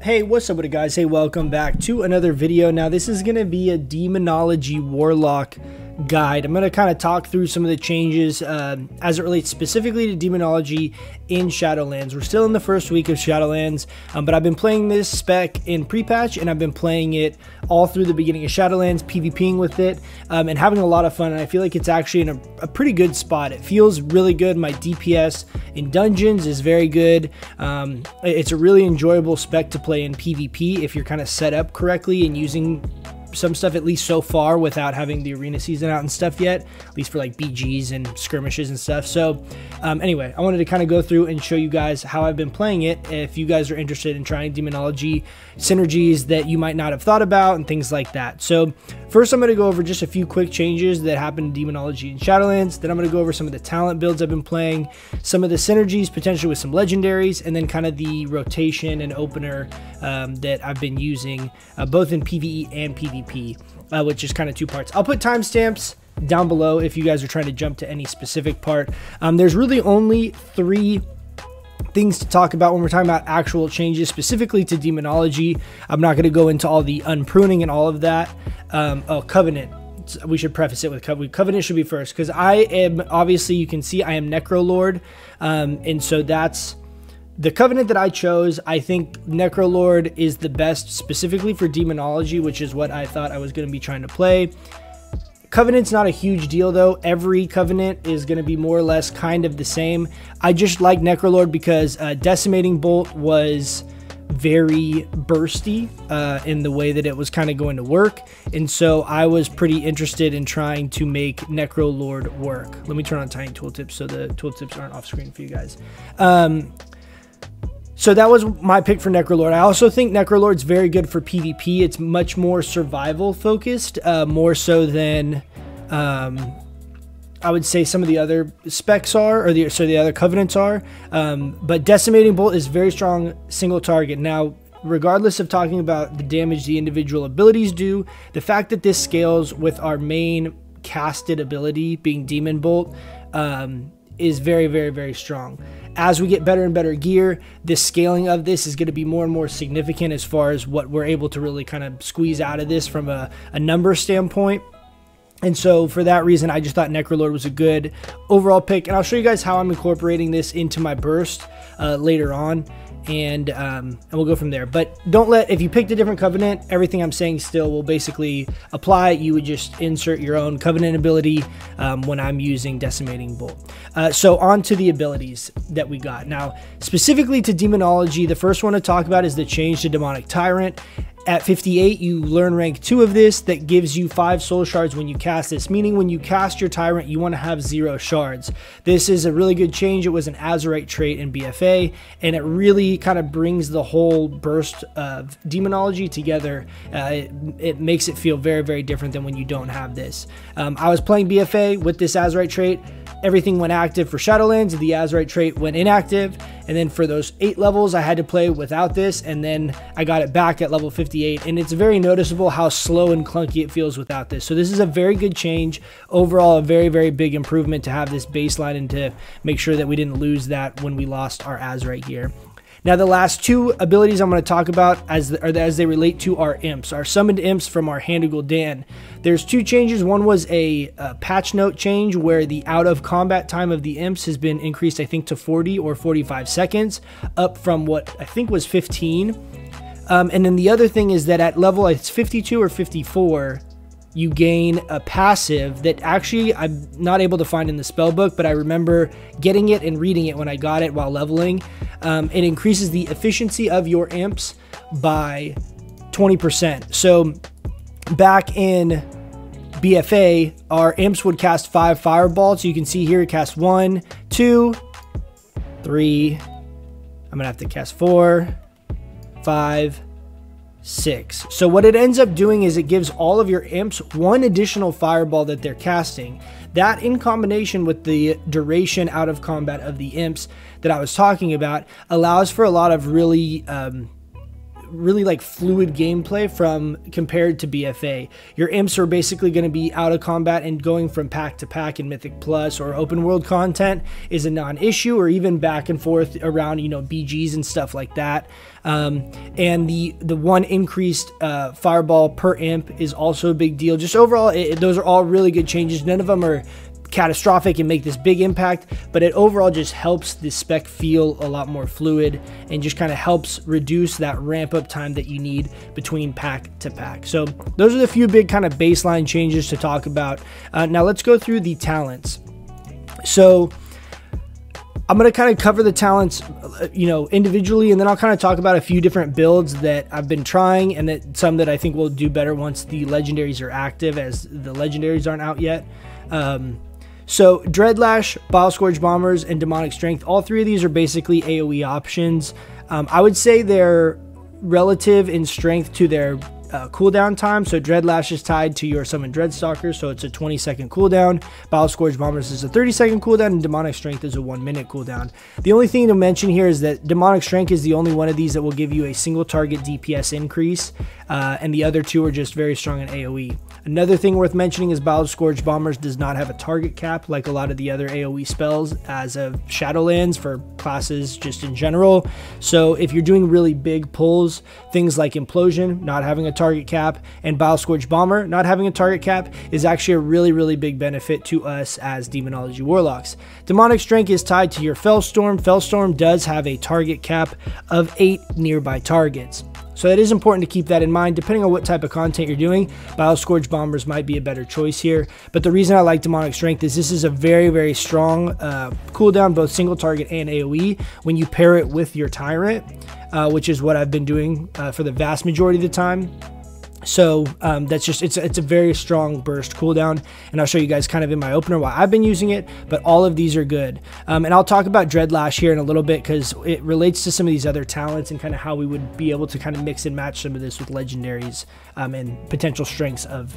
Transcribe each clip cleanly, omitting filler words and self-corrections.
Hey, what's up with it, guys? Hey, welcome back to another video. Now this is going to be a Demonology Warlock guide. I'm going to kind of talk through some of the changes as it relates specifically to Demonology in Shadowlands. We're still in the first week of Shadowlands, but I've been playing this spec in pre-patch, and I've been playing it all through the beginning of Shadowlands, PvPing with it, and having a lot of fun, and I feel like it's actually in a pretty good spot. It feels really good. My DPS in dungeons is very good. It's a really enjoyable spec to play in PvP if you're kind of set up correctly and using some stuff, at least so far, without having the arena season out and stuff yet, at least for like BGs and skirmishes and stuff. So anyway, I wanted to kind of go through and show you guys how I've been playing it if you guys are interested in trying Demonology synergies that you might not have thought about and things like that. So first I'm going to go over just a few quick changes that happened in Demonology and Shadowlands. Then I'm going to go over some of the talent builds I've been playing, some of the synergies potentially with some legendaries, and then kind of the rotation and opener that I've been using both in PvE and PvP. Which is kind of two parts. I'll put timestamps down below if you guys are trying to jump to any specific part. There's really only 3 things to talk about when we're talking about actual changes specifically to Demonology. I'm not going to go into all the unpruning and all of that. Covenant. We should preface it with Covenant should be first, because I am, obviously you can see I am Necrolord, and so that's the Covenant that I chose. I think Necrolord is the best specifically for Demonology, which is what I thought I was going to be trying to play. Covenant's not a huge deal though. Every Covenant is going to be more or less kind of the same. I just like Necrolord because Decimating Bolt was very bursty in the way that it was kind of going to work, and so I was pretty interested in trying to make Necrolord work. Let me turn on tiny tooltips so the tooltips aren't off screen for you guys. So that was my pick for Necrolord. I also think Necrolord's very good for PvP. It's much more survival focused, more so than I would say some of the other specs are, or the other Covenants are. But Decimating Bolt is very strong single target. Now, regardless of talking about the damage the individual abilities do, the fact that this scales with our main casted ability being Demon Bolt is very, very, very strong. As we get better and better gear, this scaling of this is going to be more and more significant as far as what we're able to really kind of squeeze out of this from a number standpoint. And so for that reason, I just thought Necrolord was a good overall pick. And I'll show you guys how I'm incorporating this into my burst later on. And we'll go from there. But don't let, if you picked a different Covenant, everything I'm saying still will basically apply. You would just insert your own Covenant ability when I'm using Decimating Bolt. So on to the abilities that we got. Now, specifically to Demonology, the first one to talk about is the change to Demonic Tyrant. At 58, you learn rank 2 of this that gives you 5 soul shards when you cast this, meaning when you cast your Tyrant, you want to have 0 shards. This is a really good change. It was an Azerite trait in BFA, and it really kind of brings the whole burst of Demonology together. It makes it feel very, very different than when you don't have this. I was playing BFA with this Azerite trait. Everything went active for Shadowlands, the Azerite trait went inactive, and then for those 8 levels I had to play without this, and then I got it back at level 58, and it's very noticeable how slow and clunky it feels without this. So this is a very good change. Overall, a very, very big improvement to have this baseline and to make sure that we didn't lose that when we lost our Azerite gear. Now, the last 2 abilities I'm going to talk about as they relate to our Imps, our summoned Imps from our Hand of Gul'dan. There's 2 changes. One was a patch note change where the out of combat time of the Imps has been increased, I think, to 40 or 45 seconds, up from what I think was 15. And then the other thing is that at level, it's 52 or 54, you gain a passive that actually I'm not able to find in the spell book, but I remember getting it and reading it when I got it while leveling. It increases the efficiency of your Imps by 20%. So back in BFA, our Imps would cast 5 fireballs. So you can see here it casts 1, 2, 3. I'm gonna have to cast 4, 5, 6. So what it ends up doing is it gives all of your Imps 1 additional fireball that they're casting. That, in combination with the duration out of combat of the Imps that I was talking about, allows for a lot of really really like fluid gameplay from compared to BFA. Your imps are basically going to be out of combat, and going from pack to pack in Mythic Plus or open world content is a non-issue, or even back and forth around, you know, BGs and stuff like that. And the one increased fireball per imp is also a big deal. Just overall, those are all really good changes. None of them are catastrophic and make this big impact, but it overall just helps the spec feel a lot more fluid and just kind of helps reduce that ramp up time that you need between pack to pack. So those are the few big kind of baseline changes to talk about. Now let's go through the talents. So I'm going to kind of cover the talents, you know, individually, and then I'll kind of talk about a few different builds that I've been trying, and that some that I think will do better once the legendaries are active, as the legendaries aren't out yet. So Dreadlash, Bile Scourge Bombers, and Demonic Strength, all three of these are basically AoE options. I would say they're relative in strength to their cooldown time. So Dreadlash is tied to your Summon Dreadstalker, so it's a 20-second cooldown. Bile Scourge Bombers is a 30-second cooldown, and Demonic Strength is a 1-minute cooldown. The only thing to mention here is that Demonic Strength is the only one of these that will give you a single target DPS increase, and the other two are just very strong in AoE. Another thing worth mentioning is Bile Scourge Bombers does not have a target cap like a lot of the other AoE spells as of Shadowlands for classes just in general. So if you're doing really big pulls, things like Implosion not having a target cap and Bile Scourge Bomber not having a target cap is actually a really big benefit to us as Demonology Warlocks. Demonic Strength is tied to your Fellstorm. Fellstorm does have a target cap of 8 nearby targets. So it is important to keep that in mind. Depending on what type of content you're doing, Bile Scourge Bombers might be a better choice here. But the reason I like Demonic Strength is this is a very strong cooldown, both single target and AoE, when you pair it with your Tyrant, which is what I've been doing for the vast majority of the time. So that's just, it's a very strong burst cooldown, and I'll show you guys kind of in my opener why I've been using it, but all of these are good. And I'll talk about Dreadlash here in a little bit because it relates to some of these other talents and kind of how we would be able to kind of mix and match some of this with legendaries and potential strengths of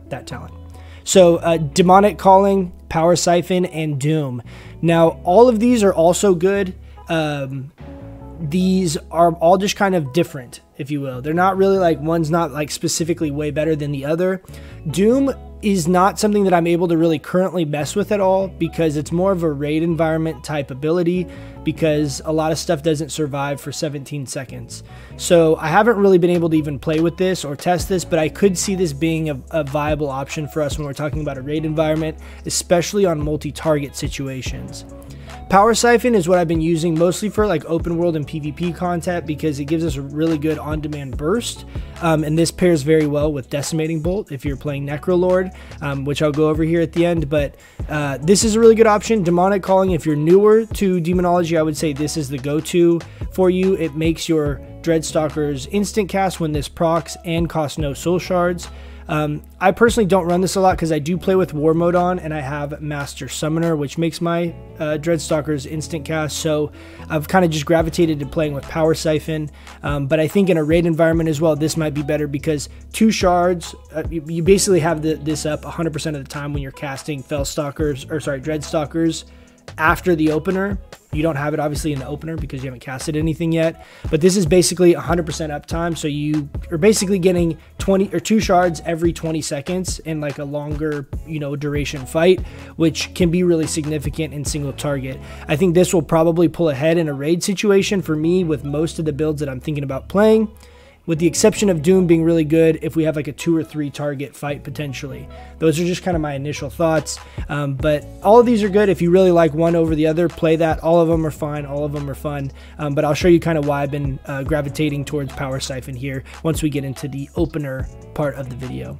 that talent. So Demonic Calling, Power Siphon, and Doom. Now all of these are also good. These are all just kind of different, if you will. They're not really like, one's not like specifically way better than the other. Doom is not something that I'm able to really currently mess with at all because it's more of a raid environment type ability, because a lot of stuff doesn't survive for 17 seconds. So I haven't really been able to even play with this or test this, but I could see this being a viable option for us when we're talking about a raid environment, especially on multi-target situations. Power Siphon is what I've been using mostly for like open world and PvP content because it gives us a really good on-demand burst, and this pairs very well with Decimating Bolt if you're playing Necrolord, which I'll go over here at the end. But this is a really good option. Demonic Calling, if you're newer to Demonology, I would say this is the go-to for you. It makes your Dreadstalkers instant cast when this procs and costs no soul shards. I personally don't run this a lot because I do play with War Mode on, and I have Master Summoner, which makes my Dreadstalkers instant cast, so I've kind of just gravitated to playing with Power Siphon. But I think in a raid environment as well, this might be better because 2 shards, you basically have this up 100% of the time when you're casting Dreadstalkers after the opener. You don't have it obviously in the opener because you haven't casted anything yet, but this is basically 100% uptime, so you are basically getting 2 shards every 20 seconds in like a longer, you know, duration fight, which can be really significant in single target. I think this will probably pull ahead in a raid situation for me with most of the builds that I'm thinking about playing, with the exception of Doom being really good if we have like a 2 or 3 target fight potentially. Those are just kind of my initial thoughts, but all of these are good. If you really like one over the other, play that. All of them are fine, all of them are fun, but I'll show you kind of why I've been gravitating towards Power Siphon here once we get into the opener part of the video.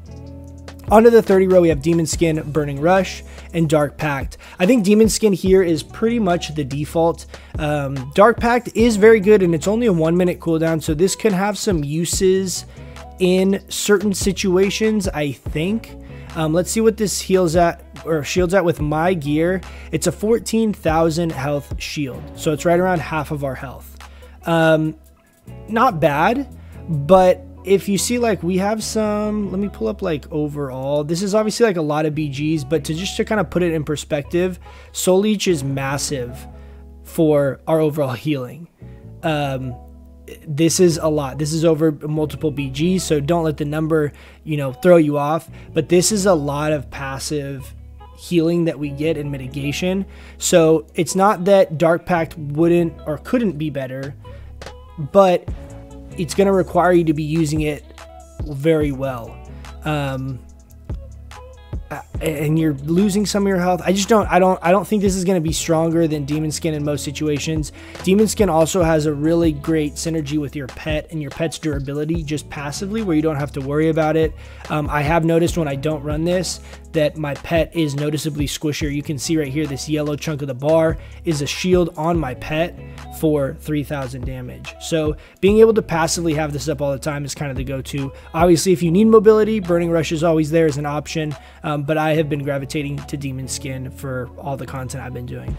Onto the 30 row, we have Demon Skin, Burning Rush, and Dark Pact. I think Demon Skin here is pretty much the default. Dark Pact is very good, and it's only a 1-minute cooldown, so this can have some uses in certain situations, I think. Let's see what this heals at, or shields at with my gear. It's a 14,000 health shield, so it's right around half of our health. Not bad, but if you see, like, we have some, let me pull up like overall, this is obviously like a lot of BGs, but to kind of put it in perspective, Soul Leech is massive for our overall healing. this is a lot. This is over multiple BGs, so don't let the number, you know, throw you off. But this is a lot of passive healing that we get in mitigation. So it's not that Dark Pact wouldn't or couldn't be better, but it's going to require you to be using it very well. And you're losing some of your health. I don't think this is going to be stronger than Demon Skin in most situations. Demon Skin also has a really great synergy with your pet and your pet's durability just passively, where you don't have to worry about it. I have noticed when I don't run this that my pet is noticeably squishier. You can see right here, this yellow chunk of the bar is a shield on my pet for 3,000 damage. So being able to passively have this up all the time is kind of the go-to. Obviously, if you need mobility, Burning Rush is always there as an option, but I have been gravitating to Demon Skin for all the content I've been doing.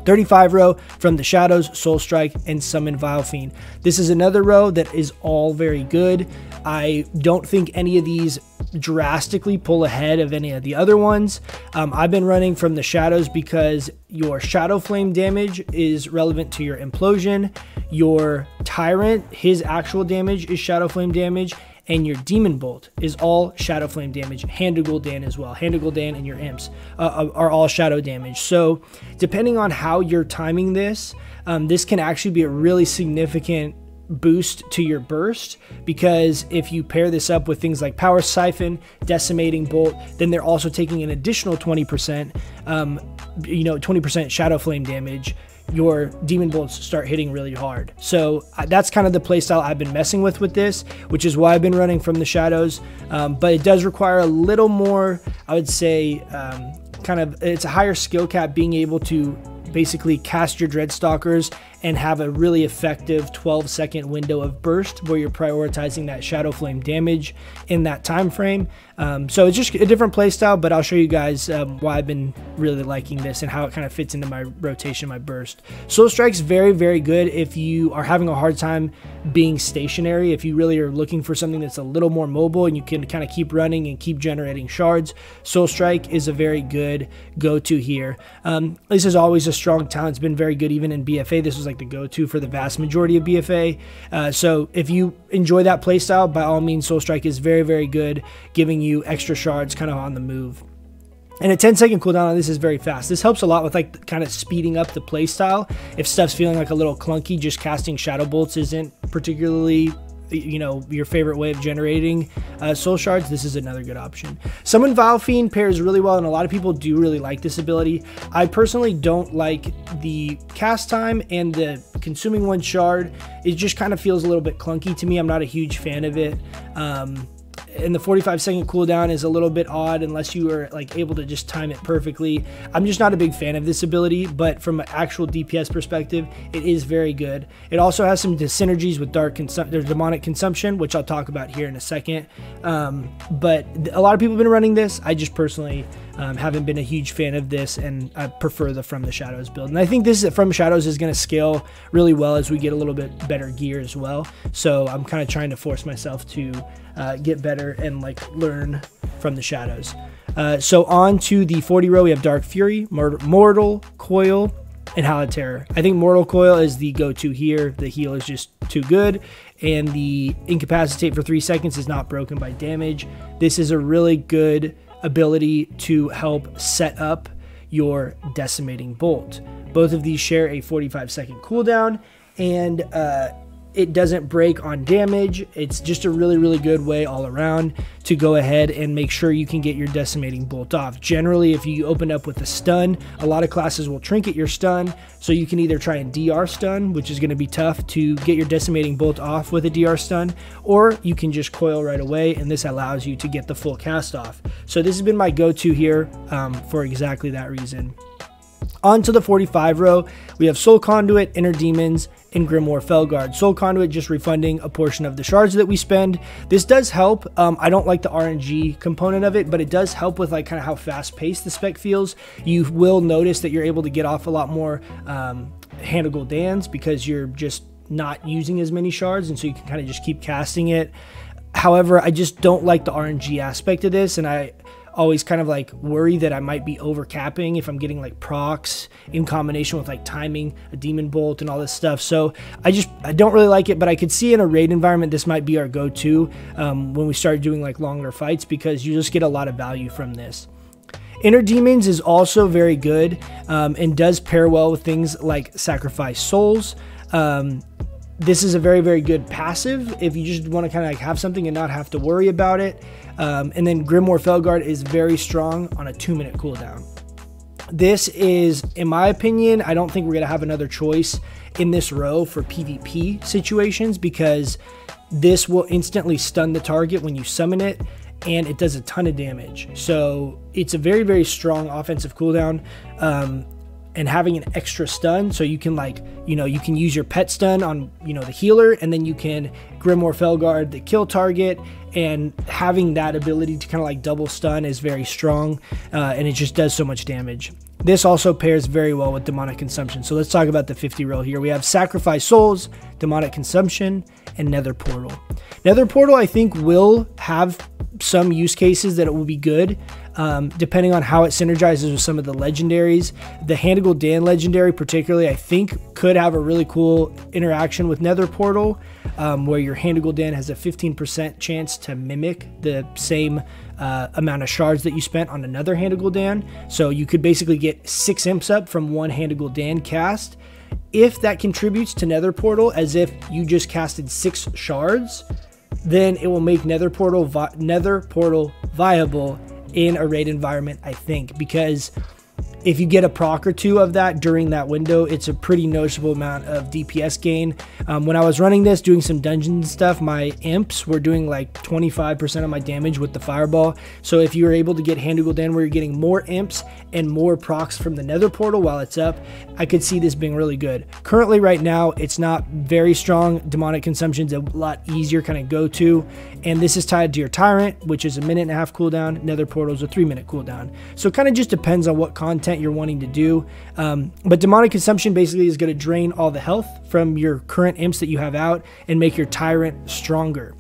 35 row from the Shadows, Soul Strike, and Summon Vile Fiend. This is another row that is all very good. I don't think any of these drastically pull ahead of any of the other ones. I've been running from the Shadows because your Shadow Flame damage is relevant to your Implosion. Your Tyrant, his actual damage is Shadow Flame damage, and your Demon Bolt is all Shadow Flame damage. Hand to Gul'dan as well. Hand to Gul'dan and your Imps are all Shadow damage. So depending on how you're timing this, this can actually be a really significant boost to your burst, because if you pair this up with things like Power Siphon, Decimating Bolt, then they're also taking an additional 20%, 20% Shadow Flame damage. Your Demon Bolts start hitting really hard. So that's kind of the playstyle I've been messing with this, which is why I've been running from the Shadows. But it does require a little more, I would say, it's a higher skill cap, being able to basically cast your Dreadstalkers and have a really effective 12-second window of burst where you're prioritizing that Shadow Flame damage in that time frame. So it's just a different playstyle, but I'll show you guys why I've been really liking this and how it kind of fits into my rotation, my burst. Soul Strike's very, very good if you are having a hard time being stationary. If you really are looking for something that's a little more mobile and you can kind of keep running and keep generating shards, Soul Strike is a very good go-to here. This is always a strong talent. It's been very good even in BFA. This was like the go-to for the vast majority of BFA. So if you enjoy that playstyle, by all means, Soul Strike is very, very good, giving you extra shards kind of on the move. And a 10-second cooldown on this is very fast. This helps a lot with like kind of speeding up the playstyle. If stuff's feeling like a little clunky, just casting Shadow Bolts isn't particularly, you know, your favorite way of generating soul shards, this is another good option. Summon Vile Fiend pairs really well, and a lot of people do really like this ability. I personally don't like the cast time, and the consuming one shard, it just kind of feels a little bit clunky to me. I'm not a huge fan of it. And the 45-second cooldown is a little bit odd unless you are like able to just time it perfectly. I'm just not a big fan of this ability, but from an actual DPS perspective, it is very good. It also has some synergies with demonic consumption, which I'll talk about here in a second. But a lot of people have been running this. I just personally haven't been a huge fan of this, and I prefer the From the Shadows build. And I think this From Shadows is going to scale really well as we get a little bit better gear as well. So I'm kind of trying to force myself to get better and like learn from the Shadows. So on to the 40 row, we have Dark Fury, Mortal Coil, and Hallowed Terror. I think Mortal Coil is the go-to here. The heal is just too good, and the Incapacitate for 3 seconds is not broken by damage. This is a really good ability to help set up your Decimating Bolt. Both of these share a 45-second cooldown, and it doesn't break on damage. It's just a really, really good way all around to go ahead and make sure you can get your Decimating Bolt off. Generally, if you open up with a stun, a lot of classes will trinket your stun, so you can either try and DR stun, which is going to be tough to get your Decimating Bolt off with a DR stun, or you can just coil right away, and this allows you to get the full cast off. So this has been my go-to here for exactly that reason. On to the 45 row, we have Soul Conduit, Inner Demons, and Grimoire Felguard. Soul Conduit just refunding a portion of the shards that we spend. This does help. I don't like the RNG component of it, but it does help with like kind of how fast-paced the spec feels. You will notice that you're able to get off a lot more Hand of Gul'dans because you're just not using as many shards, and so you can kind of just keep casting it. However, I just don't like the RNG aspect of this, and I always kind of like worry that I might be overcapping if I'm getting like procs in combination with like timing a demon bolt and all this stuff. So I don't really like it, but I could see in a raid environment this might be our go-to when we start doing like longer fights, because you just get a lot of value from this. Inner Demons is also very good and does pair well with things like Sacrifice Souls. This is a very, very good passive if you just want to kind of like have something and not have to worry about it. And then Grimoire Felguard is very strong on a 2-minute cooldown. This is, in my opinion, I don't think we're going to have another choice in this row for PvP situations, because this will instantly stun the target when you summon it, and it does a ton of damage. So it's a very, very strong offensive cooldown. And having an extra stun, so you can like, you can use your pet stun on, the healer, and then you can Grimoire Felguard the kill target, and having that ability to kind of like double stun is very strong, and it just does so much damage. This also pairs very well with Demonic Consumption. So let's talk about the 50 row here. We have Sacrifice Souls, Demonic Consumption, and Nether Portal. Nether Portal, I think, will have some use cases that it will be good, depending on how it synergizes with some of the legendaries. The Hand of Gul'dan legendary particularly, I think, could have a really cool interaction with Nether Portal, where your Hand of Gul'dan has a 15% chance to mimic the same amount of shards that you spent on another Hand of Gul'dan. So you could basically get 6 Imps up from one Hand of Gul'dan cast. If that contributes to Nether Portal, as if you just casted 6 shards, then it will make Nether Portal viable in a raid environment, I think, because if you get a proc or 2 of that during that window, it's a pretty noticeable amount of DPS gain. When I was running this, doing some dungeon stuff, my Imps were doing like 25% of my damage with the Fireball. So if you were able to get Hand of Gul'dan where you're getting more Imps and more procs from the Nether Portal while it's up, I could see this being really good. Currently, right now, it's not very strong. Demonic Consumption's a lot easier kind of go-to, and this is tied to your Tyrant, which is a 1.5-minute cooldown. Nether Portal's a 3-minute cooldown. So it kind of just depends on what content you're wanting to do, but Demonic Consumption basically is going to drain all the health from your current Imps that you have out and make your Tyrant stronger.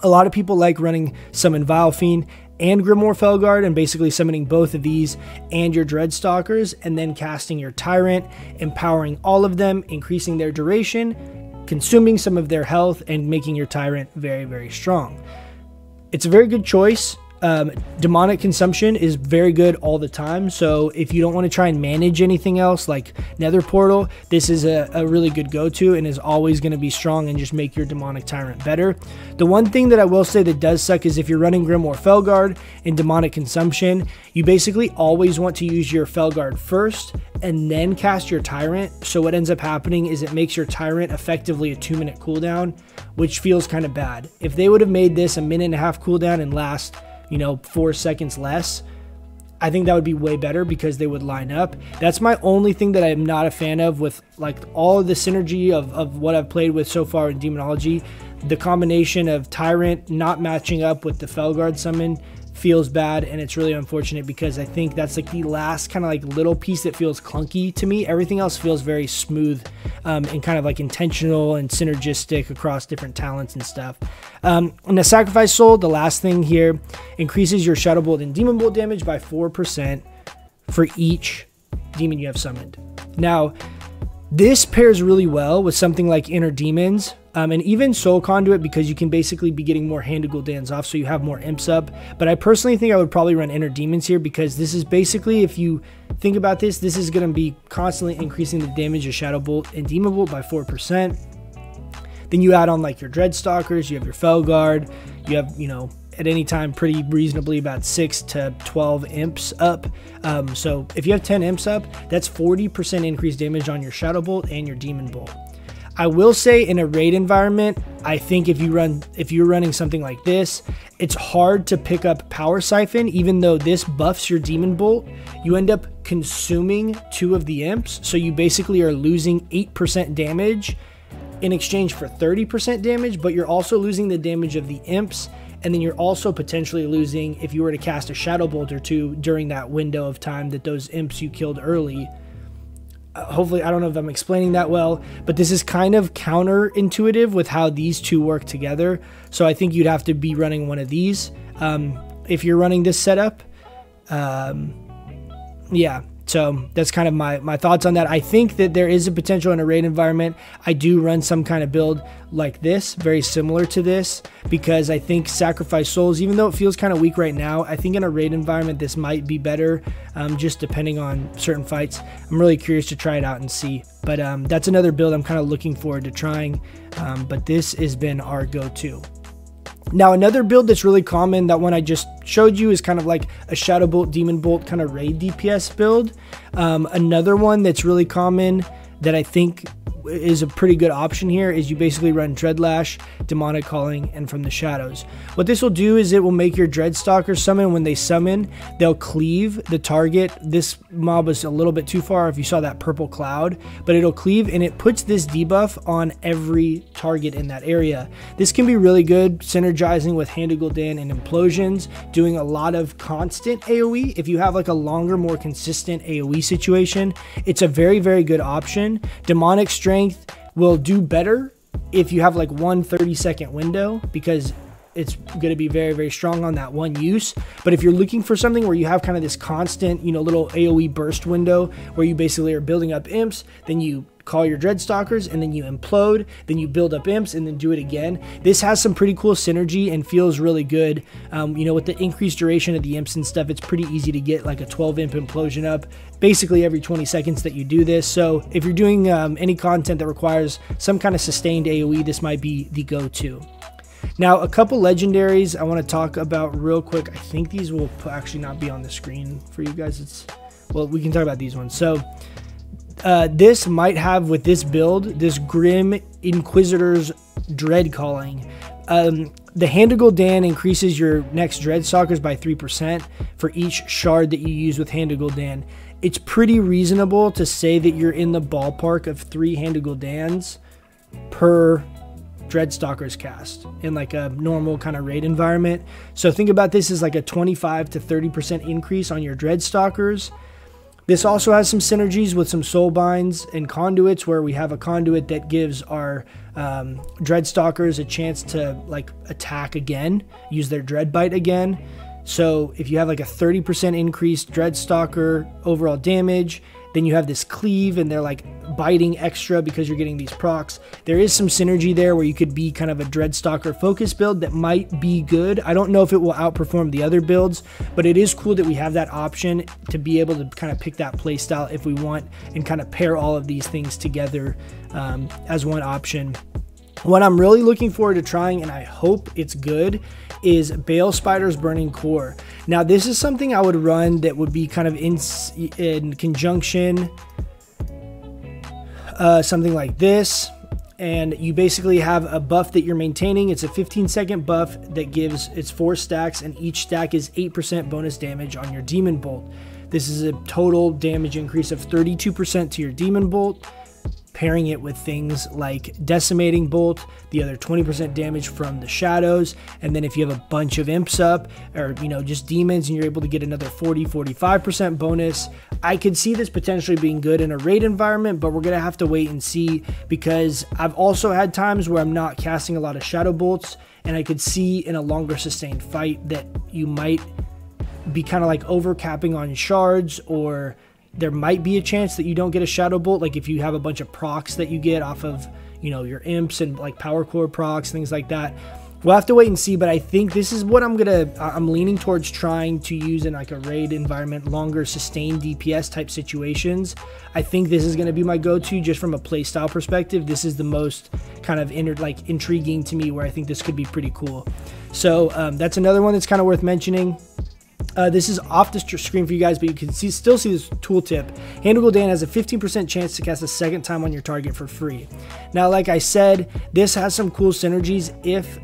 A lot of people like running Summon Vile Fiend and Grimoire Felguard and basically summoning both of these and your Dreadstalkers, and then casting your Tyrant, empowering all of them, increasing their duration, consuming some of their health, and making your Tyrant very, very strong. It's a very good choice. Demonic Consumption is very good all the time, so if you don't want to try and manage anything else like Nether Portal, this is a really good go-to and is always going to be strong and just make your Demonic Tyrant better. The one thing that I will say that does suck is if you're running Grimoire Felguard and Demonic Consumption, you basically always want to use your Felguard first and then cast your Tyrant. So what ends up happening is it makes your Tyrant effectively a 2-minute cooldown, which feels kind of bad. If they would have made this a 1.5-minute cooldown and last 4 seconds less, I think that would be way better because they would line up. That's my only thing that I'm not a fan of with like all of the synergy of what I've played with so far in Demonology. The combination of Tyrant not matching up with the Felguard summon feels bad, and it's really unfortunate because I think that's like the last kind of like little piece that feels clunky to me. Everything else feels very smooth and kind of like intentional and synergistic across different talents and stuff. And the Sacrifice Soul, the last thing here, increases your Shadow Bolt and Demon Bolt damage by 4% for each demon you have summoned. Now, this pairs really well with something like Inner Demons, and even Soul Conduit, because you can basically be getting more Hand of Gul'dans off, so you have more Imps up. But I personally think I would probably run Inner Demons here, because this is basically, if you think about this, this is going to be constantly increasing the damage of Shadow Bolt and Demon Bolt by 4%. Then you add on like your Dreadstalkers, you have your Felguard, you have, at any time pretty reasonably about 6 to 12 Imps up. So if you have 10 Imps up, that's 40% increased damage on your Shadow Bolt and your Demon Bolt. I will say in a raid environment, I think if you're running something like this, it's hard to pick up Power Siphon. Even though this buffs your Demon Bolt, you end up consuming 2 of the Imps, so you basically are losing 8% damage in exchange for 30% damage, but you're also losing the damage of the Imps, and then you're also potentially losing, if you were to cast a Shadow Bolt or 2 during that window of time that those Imps you killed early. Hopefully, I don't know if I'm explaining that well, but this is kind of counterintuitive with how these two work together. So I think you'd have to be running one of these if you're running this setup. Yeah, so that's kind of my thoughts on that. I think that there is a potential in a raid environment. I do run some kind of build like this, very similar to this, because I think Sacrifice Souls, even though it feels kind of weak right now, I think in a raid environment this might be better, just depending on certain fights. I'm really curious to try it out and see. But that's another build I'm kind of looking forward to trying, but this has been our go-to. Now, another build that's really common, that one I just showed you, is kind of like a Shadow Bolt, Demon Bolt kind of raid DPS build. Another one that's really common that I think is a pretty good option here is you basically run Dreadlash, Demonic Calling, and From the Shadows. What this will do is it will make your Dreadstalkers summon. When they summon, they'll cleave the target. This mob was a little bit too far if you saw that purple cloud, but it'll cleave, and it puts this debuff on every target in that area. This can be really good synergizing with Hand of Gul'dan and Implosions, doing a lot of constant AoE. If you have like a longer, more consistent AoE situation, it's a very, very good option. Demonic Strength will do better if you have like one 30-second window, because it's going to be very, very strong on that one use. But if you're looking for something where you have kind of this constant, you know, little AoE burst window where you basically are building up imps, then you call your Dreadstalkers, and then you implode, then you build up imps, and then do it again. This has some pretty cool synergy and feels really good. You know, with the increased duration of the imps and stuff, it's pretty easy to get like a 12 imp implosion up basically every 20 seconds that you do this. So if you're doing any content that requires some kind of sustained AoE, this might be the go-to. Now, a couple legendaries I want to talk about real quick. I think these will actually not be on the screen for you guys. Well, we can talk about these ones. So this might have, with this build, this Grim Inquisitor's Dread Calling. The Hand of Gul'dan increases your next Dreadstalkers by 3% for each shard that you use with Hand of Gul'dan. It's pretty reasonable to say that you're in the ballpark of 3 Hand of Gul'dans per Dreadstalkers cast in like a normal kind of raid environment. So think about this as like a 25 to 30% increase on your Dreadstalkers. This also has some synergies with some soul binds and conduits, where we have a conduit that gives our Dreadstalkers a chance to like attack again, use their Dread Bite again. So if you have like a 30% increased Dreadstalker overall damage, then you have this cleave, and they're like biting extra because you're getting these procs. There is some synergy there where you could be kind of a Dreadstalker focus build that might be good. I don't know if it will outperform the other builds, but it is cool that we have that option to be able to kind of pick that playstyle if we want, and kind of pair all of these things together as one option. What I'm really looking forward to trying, and I hope it's good, is Bale Spider's Burning Core. Now, this is something I would run that would be kind of in conjunction, something like this. And you basically have a buff that you're maintaining. It's a 15-second buff that gives, it's 4 stacks, and each stack is 8% bonus damage on your Demon Bolt. This is a total damage increase of 32% to your Demon Bolt. Pairing it with things like Decimating Bolt, the other 20% damage from the shadows, and then if you have a bunch of imps up, or you know, just demons, and you're able to get another 40-45% bonus. I could see this potentially being good in a raid environment, but we're gonna have to wait and see, because I've also had times where I'm not casting a lot of shadow bolts, and I could see in a longer sustained fight that you might be kind of like over capping on shards, or there might be a chance that you don't get a Shadow Bolt, like if you have a bunch of procs that you get off of, you know, your imps and like power core procs, things like that. We'll have to wait and see, but I think this is what I'm leaning towards trying to use in like a raid environment, longer sustained DPS type situations. I think this is going to be my go-to just from a playstyle perspective. This is the most kind of intriguing to me, where I think this could be pretty cool. So that's another one that's kind of worth mentioning. This is off the screen for you guys, but you can still see this tooltip. Hand of Gul'dan has a 15% chance to cast a second time on your target for free. Now, like I said, this has some cool synergies. If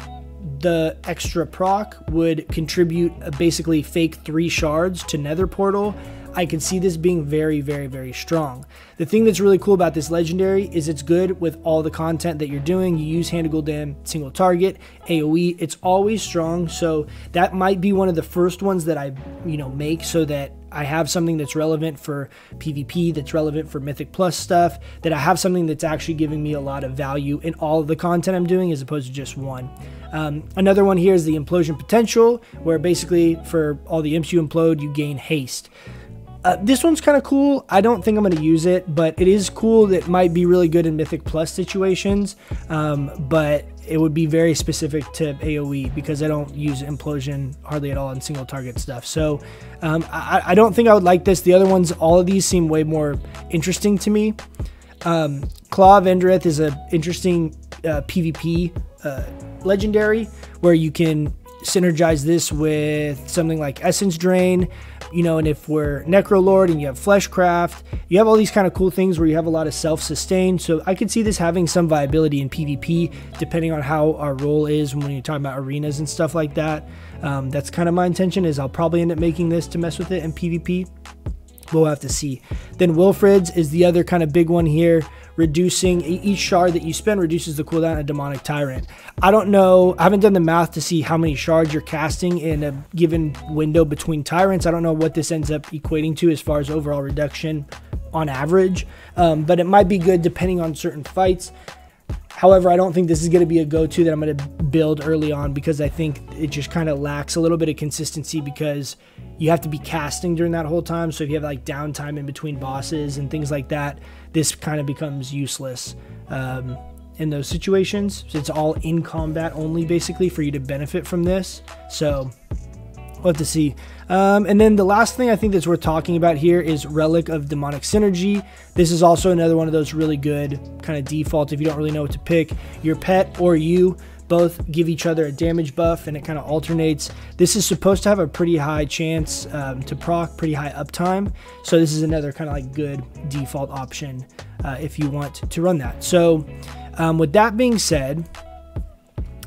the extra proc would contribute basically fake 3 shards to Nether Portal, I could see this being very, very, very strong. The thing that's really cool about this legendary is it's good with all the content that you're doing. You use Hand of Gul'dan, single target, AoE, it's always strong. So that might be one of the first ones that I, make, so that I have something that's relevant for PvP, that's relevant for Mythic Plus stuff, that I have something that's actually giving me a lot of value in all of the content I'm doing as opposed to just one. Another one here is the Implosion Potential, where basically for all the imps you implode, you gain haste. This one's kind of cool. I don't think I'm going to use it, but it is cool. That might be really good in Mythic Plus situations, but it would be very specific to AoE because I don't use Implosion hardly at all in single target stuff. So I don't think I would like this. The other ones, all of these seem way more interesting to me. Claw of Endrith is an interesting PvP legendary where you can synergize this with something like Essence Drain, you know, and if we're Necrolord and you have Fleshcraft, you have all these kind of cool things where you have a lot of self-sustain. So I could see this having some viability in PvP, depending on how our role is when you're talking about arenas and stuff like that. That's kind of my intention, is I'll probably end up making this to mess with it in PvP. We'll have to see. Then Wilfred's is the other kind of big one here. Reducing each shard that you spend reduces the cooldown of Demonic Tyrant. I don't know, I haven't done the math to see how many shards you're casting in a given window between tyrants. I don't know what this ends up equating to as far as overall reduction on average, but it might be good depending on certain fights. However, I don't think this is going to be a go-to that I'm going to build early on, because I think it just kind of lacks a little bit of consistency, because you have to be casting during that whole time. So if you have like downtime in between bosses and things like that, this kind of becomes useless in those situations. So it's all in combat only, basically, for you to benefit from this. So we'll have to see. And then the last thing I think that's worth talking about here is Relic of Demonic Synergy. This is also another one of those really good kind of default if you don't really know what to pick. Your pet or you both give each other a damage buff, and it kind of alternates. This is supposed to have a pretty high chance to proc, pretty high uptime. So this is another kind of like good default option if you want to run that. So with that being said,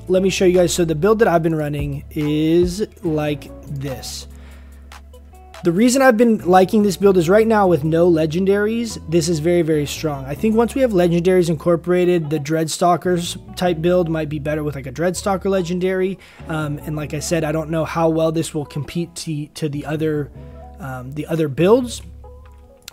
let me show you guys. So the build that I've been running is like this. The reason I've been liking this build is right now with no legendaries, this is very, very strong. I think once we have legendaries incorporated, the Dreadstalkers type build might be better with like a Dreadstalker legendary. And like I said, I don't know how well this will compete to the other builds,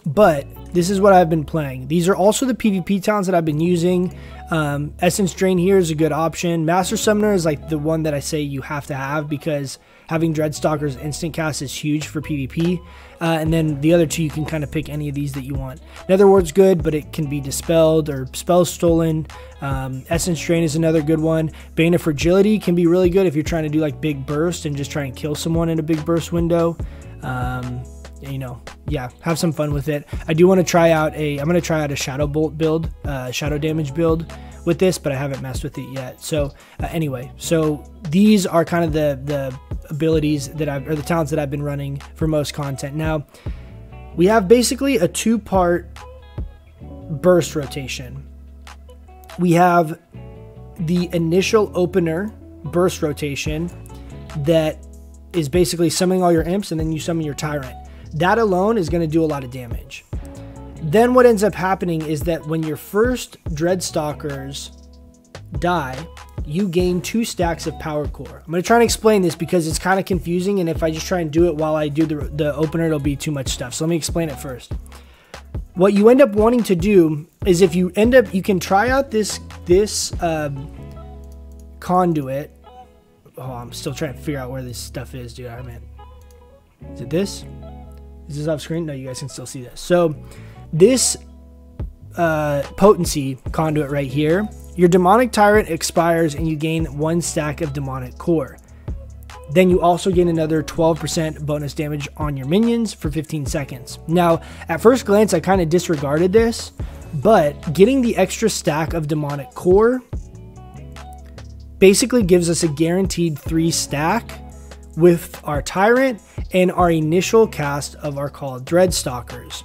but this is what I've been playing. These are also the PvP talents that I've been using. Essence Drain here is a good option. Master Summoner is like the one that I say you have to have, because having Dreadstalker's instant cast is huge for PvP. And then the other two, you can kind of pick any of these that you want. Netherward's good, but it can be dispelled or spells stolen. Essence Drain is another good one. Bane of Fragility can be really good if you're trying to do like big burst and just try and kill someone in a big burst window. You know, yeah, have some fun with it. I do want to try out I'm going to try out a Shadow Bolt build, Shadow Damage build with this, but I haven't messed with it yet. So anyway, so these are kind of the abilities that or the talents that I've been running for most content. Now, we have basically a two-part burst rotation. We have the initial opener burst rotation that is basically summoning all your imps, and then you summon your tyrant. That alone is going to do a lot of damage. Then what ends up happening is that when your first Dreadstalkers die, you gain 2 stacks of power core. I'm going to try and explain this because it's kind of confusing, and if I just try and do it while I do the opener, it'll be too much stuff. So let me explain it first. What you end up wanting to do is, if you end up, you can try out this conduit. Oh, I'm still trying to figure out where this stuff is, dude. I mean, is it this? Is this off screen? No, you guys can still see this. So this Potency Conduit right here, your Demonic Tyrant expires and you gain 1 stack of Demonic Core. Then you also gain another 12% bonus damage on your minions for 15 seconds. Now, at first glance, I kind of disregarded this, but getting the extra stack of Demonic Core basically gives us a guaranteed 3 stack with our Tyrant and our initial cast of our called Dreadstalkers.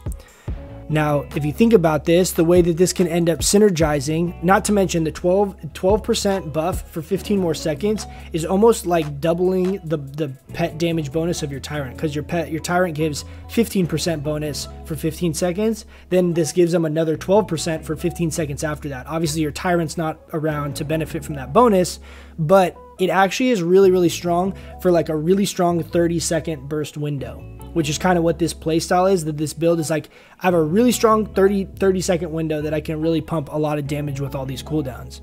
Now, if you think about this, the way that this can end up synergizing, not to mention the 12% buff for 15 more seconds is almost like doubling the pet damage bonus of your Tyrant, because your Tyrant gives 15% bonus for 15 seconds. Then this gives them another 12% for 15 seconds after that. Obviously, your Tyrant's not around to benefit from that bonus, but it actually is really, really strong for like a really strong 30-second burst window. which is kind of what this playstyle is, that this build is like, I have a really strong 30 second window that I can really pump a lot of damage with all these cooldowns.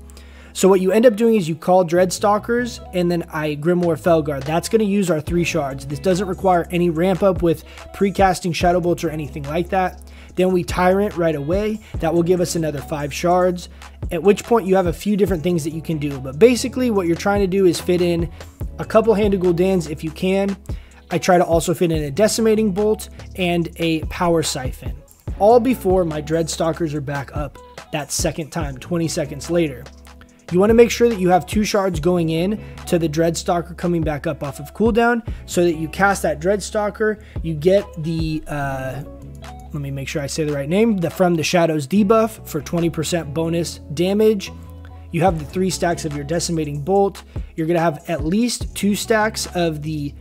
So what you end up doing is you call Dreadstalkers, and then I Grimoire Felguard. That's going to use our 3 shards. This doesn't require any ramp up with pre-casting Shadow Bolts or anything like that. Then we Tyrant right away. That will give us another 5 shards, at which point you have a few different things that you can do. But basically what you're trying to do is fit in a couple Hand of Gul'dans if you can. I try to also fit in a Decimating Bolt and a Power Siphon, all before my Dreadstalkers are back up that second time, 20 seconds later. You want to make sure that you have 2 shards going in to the Dreadstalker coming back up off of cooldown, so that you cast that Dreadstalker, you get the, let me make sure I say the right name, the From the Shadows debuff for 20% bonus damage. You have the 3 stacks of your Decimating Bolt. You're going to have at least 2 stacks of the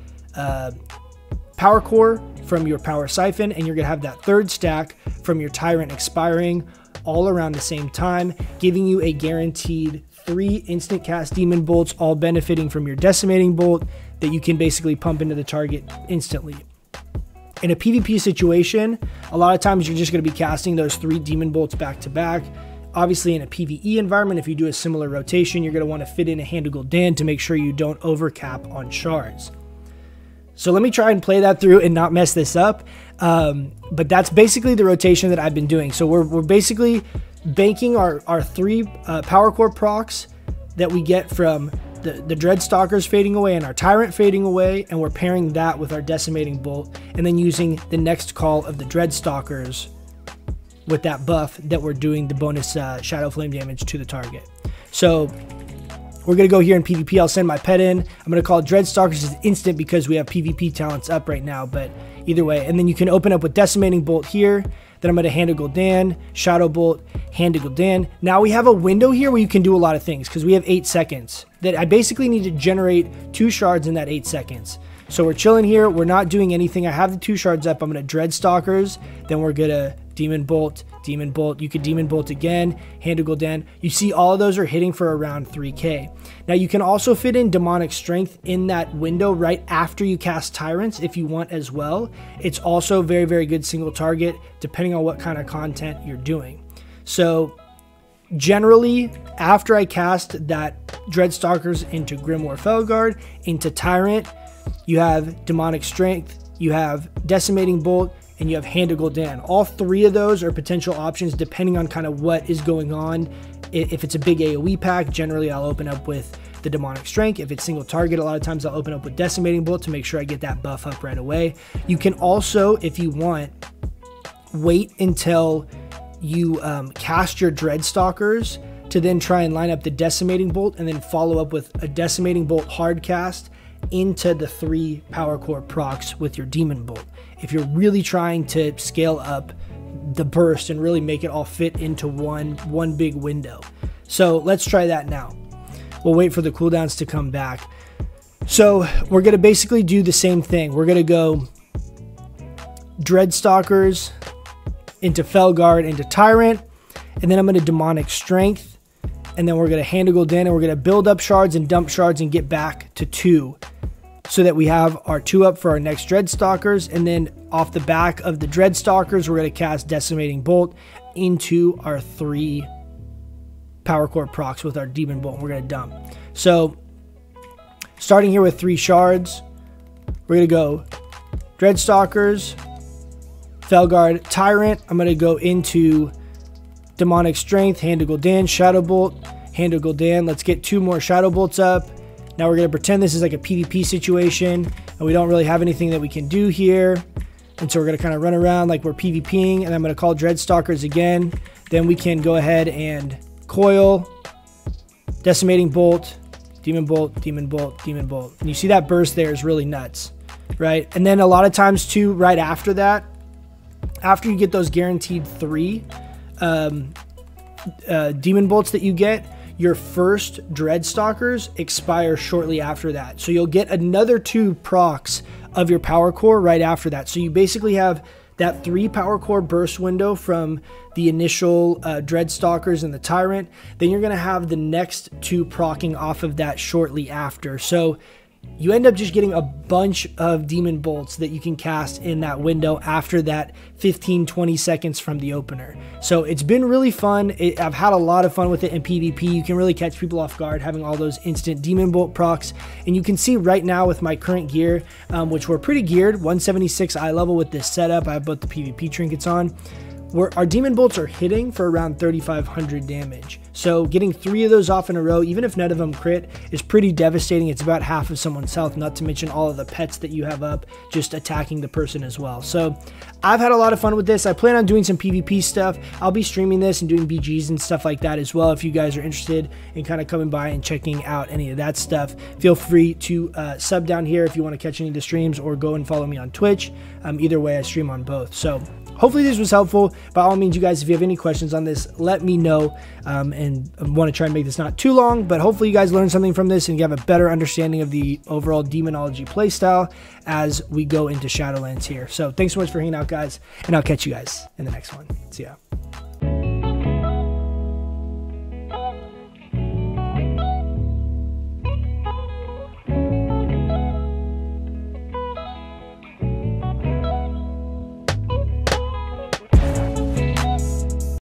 Power Core from your Power Siphon, and you're going to have that 3rd stack from your Tyrant expiring all around the same time, giving you a guaranteed 3 instant cast Demon Bolts, all benefiting from your Decimating Bolt that you can basically pump into the target instantly. In a PvP situation, a lot of times you're just going to be casting those 3 Demon Bolts back to back. Obviously in a PvE environment, if you do a similar rotation, you're going to want to fit in a Hand of Gul'dan to make sure you don't overcap on shards. So let me try and play that through and not mess this up. But that's basically the rotation that I've been doing. So we're basically banking our 3 Power Core procs that we get from the Dreadstalkers fading away and our Tyrant fading away, and we're pairing that with our Decimating Bolt, and then using the next call of the Dreadstalkers with that buff that we're doing the bonus Shadow Flame damage to the target. So we're going to go here in PvP. I'll send my pet in. I'm going to call Dreadstalkers as instant because we have PvP talents up right now, but either way. And then you can open up with Decimating Bolt here. Then I'm going to Hand of Gul'dan, Shadow Bolt, Hand of Gul'dan. Now we have a window here where you can do a lot of things because we have 8 seconds. That I basically need to generate 2 shards in that 8 seconds. So we're chilling here. We're not doing anything. I have the 2 shards up. I'm going to Dreadstalkers. Then we're going to Demon Bolt, Demon Bolt. You could Demon Bolt again, Hand of Gul'dan. You see all of those are hitting for around 3k. Now you can also fit in Demonic Strength in that window right after you cast Tyrants if you want as well. It's also very, very good single target depending on what kind of content you're doing. So generally, after I cast that Dreadstalkers into Grimoire Felguard, into Tyrant, you have Demonic Strength, you have Decimating Bolt, and you have Hand of Gul'dan. All 3 of those are potential options depending on kind of what is going on. If it's a big AoE pack, generally I'll open up with the Demonic Strength. If it's single target, a lot of times I'll open up with Decimating Bolt to make sure I get that buff up right away. You can also, if you want, wait until you cast your Dreadstalkers to then try and line up the Decimating Bolt, and then follow up with a Decimating Bolt hard cast into the 3 Power Core procs with your Demon Bolt, if you're really trying to scale up the burst and really make it all fit into one big window. So let's try that now. We'll wait for the cooldowns to come back. So we're going to basically do the same thing. We're going to go Dreadstalkers into Felguard into Tyrant, and then I'm going to Demonic Strength, and then we're going to Hand of Gul'dan, and we're going to build up shards and dump shards and get back to 2 so that we have our 2 up for our next Dreadstalkers. And then off the back of the Dreadstalkers, we're going to cast Decimating Bolt into our 3 Power Core procs with our Demon Bolt, and we're going to dump. So starting here with 3 shards, we're going to go Dreadstalkers, Felguard, Tyrant. I'm going to go into Demonic Strength, Hand of Gul'dan, Shadow Bolt, Hand of Gul'dan. Let's get 2 more Shadow Bolts up. Now we're going to pretend this is like a PvP situation, and we don't really have anything that we can do here. And so we're going to kind of run around like we're PvPing, and I'm going to call Dreadstalkers again. Then we can go ahead and Coil, Decimating Bolt, Demon Bolt, Demon Bolt, Demon Bolt. And you see that burst there is really nuts, right? And then a lot of times too, right after that, after you get those guaranteed 3 Demon Bolts that you get, your first Dreadstalkers expire shortly after that. So you'll get another 2 procs of your Power Core right after that. So you basically have that 3 Power Core burst window from the initial Dreadstalkers and the Tyrant. Then you're going to have the next 2 proccing off of that shortly after. So you end up just getting a bunch of demon bolts that you can cast in that window after that 15-20 seconds from the opener. So it's been really fun. I've had a lot of fun with it in PvP. You can really catch people off guard having all those instant demon bolt procs. And you can see right now with my current gear, which we're pretty geared, 176 eye level with this setup. I have both the PvP trinkets on. Where our demon bolts are hitting for around 3,500 damage. So getting 3 of those off in a row, even if none of them crit, is pretty devastating. It's about half of someone's health, not to mention all of the pets that you have up just attacking the person as well. So I've had a lot of fun with this. I plan on doing some PvP stuff. I'll be streaming this and doing BGs and stuff like that as well. If you guys are interested in kind of coming by and checking out any of that stuff, feel free to sub down here if you want to catch any of the streams, or go and follow me on Twitch. Either way, I stream on both. So hopefully this was helpful. By all means, you guys, if you have any questions on this, let me know. And I want to try and make this not too long, but hopefully you guys learned something from this and you have a better understanding of the overall Demonology playstyle as we go into Shadowlands here. So thanks so much for hanging out, guys, and I'll catch you guys in the next one. See ya.